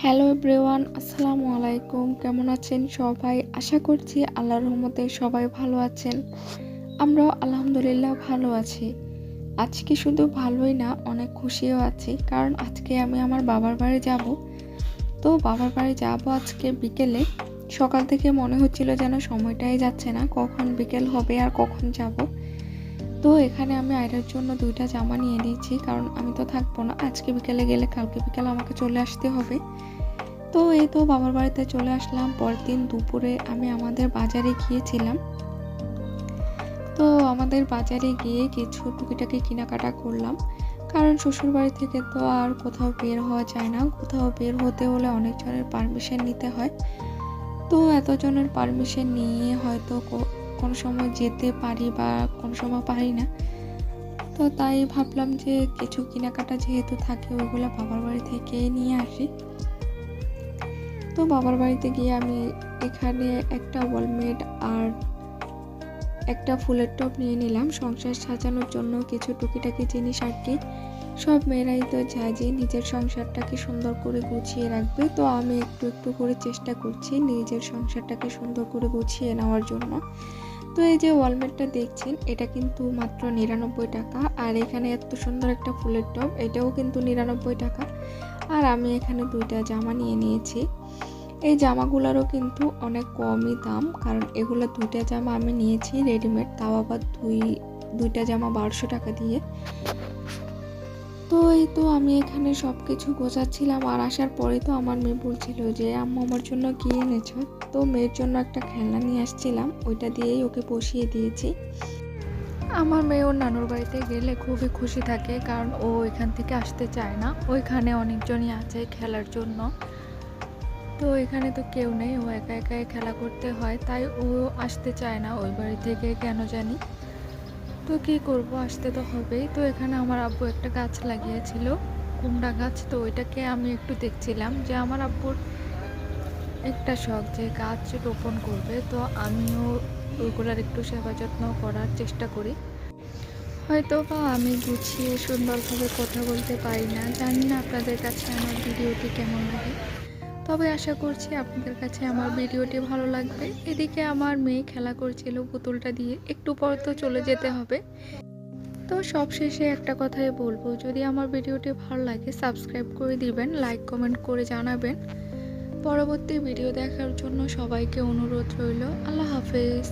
Hello everyone, আসসালামু আলাইকুম। কেমন আছেন সবাই? আশা করছি আল্লাহর রহমতে সবাই ভালো আছেন। আমরাও আলহামদুলিল্লাহ ভালো আছি। আজকে শুধু ভালোই না, অনেক খুশিও আছি, কারণ আজকে আমি আমার বাবার বাড়ি যাব। তো বাবার বাড়ি যাব আজকে বিকেলে। সকাল থেকে মনে হচ্ছিল যেন সময়টাই যাচ্ছে না, কখন বিকেল হবে আর কখন যাব। তো এখানে আমি আয়রার জন্য 2টা জামা নিয়ে নিয়েছি, কারণ আমি তো থাকবো না। আজকে বিকেলে গেলে কালকে বিকেলে আমাকে চলে আসতে হবে। তো এই তো বাবার বাড়িতে চলে আসলাম। পরের দিন দুপুরে আমি আমাদের বাজারে গিয়েছিলাম। তো আমাদের বাজারে গিয়ে কিছু টুকিটাকি কেনাকাটা করলাম, কারণ শ্বশুর বাড়ি থেকে তো আর কোথাও বের হওয়া যায় না। কোথাও বের হতে হলে অনেকজনের পারমিশন নিতে হয়। তো এতজনের পারমিশন নিয়ে হয়তো কোনো সময় যেতে পারি বা কোনো সময় পারি না। তো তাই ভাবলাম যে কিছু কেনাকাটা যেহেতু থাকে, ওইগুলো বাবার বাড়ি থেকে নিয়ে আসি। তো বাবার বাড়িতে গিয়ে আমি এখানে একটা ওয়ালমেট আর একটা ফুলের টব নিয়ে নিলাম, সংসার সাজানোর জন্য কিছু টুকিটাকি জিনিস আর কি। সব মেয়েরাই তো চায় যে নিজের সংসারটাকে সুন্দর করে গুছিয়ে রাখবে। তো আমি একটু একটু করে চেষ্টা করছি নিজের সংসারটাকে সুন্দর করে গুছিয়ে নেওয়ার জন্য। তো এই যে ওয়ালমেটটা দেখছেন, এটা কিন্তু মাত্র 99 টাকা। আর এখানে এত সুন্দর একটা ফুলের টব, এটাও কিন্তু 99 টাকা। আর আমি এখানে 2টা জামা নিয়ে নিয়েছি। এই জামাগুলোরও কিন্তু অনেক কমই দাম, কারণ এগুলো 2টা জামা আমি নিয়েছি রেডিমেড, তাও আবার দুইটা জামা 1200 টাকা দিয়ে। তো এই তো আমি এখানে সব কিছু গোছাচ্ছিলাম, আর আসার পরে তো আমার মেয়ে বলছিল যে আম্মু আমার জন্য কি এনেছো। তো মেয়ের জন্য একটা খেলনা নিয়ে আসছিলাম, ওইটা দিয়েই ওকে বসিয়ে দিয়েছি। আমার মেয়ে ওর নানুর বাড়িতে গেলে খুবই খুশি থাকে, কারণ ও এখান থেকে আসতে চায় না। ওইখানে অনেকজনই আছে খেলার জন্য। তো এখানে তো কেউ নেই, ও একা একাই খেলা করতে হয়, তাই ও আসতে চায় না ওই বাড়ি থেকে, কেন জানি। তো কি করব, আসতে তো হবেই। তো এখানে আমার আব্বু একটা গাছ লাগিয়েছিল, কুমড়া গাছ। তো ওইটাকে আমি একটু দেখছিলাম, যে আমার আব্বুর একটা শখ যে গাছ রোপণ করবে। তো আমিও ওইগুলার একটু সেবা যত্ন করার চেষ্টা করি। হয়তো বা আমি গুছিয়ে সুন্দরভাবে কথা বলতে পারি না, জানি না আপনাদের কাছে আমার ভিডিওটি কেমন লাগে। তবে আশা করছি আপনাদের কাছে আমার ভিডিওটি ভালো লাগবে। এদিকে আমার মেয়ে খেলা করছিল পুতুলটা দিয়ে, একটু পর তো চলে যেতে হবে। তো সবশেষে একটা কথাই বলবো, যদি আমার ভিডিওটি ভালো লাগে সাবস্ক্রাইব করে দিবেন, লাইক কমেন্ট করে জানাবেন। পরবর্তী ভিডিও দেখার জন্য সবাইকে অনুরোধ রইল। আল্লাহ হাফেজ।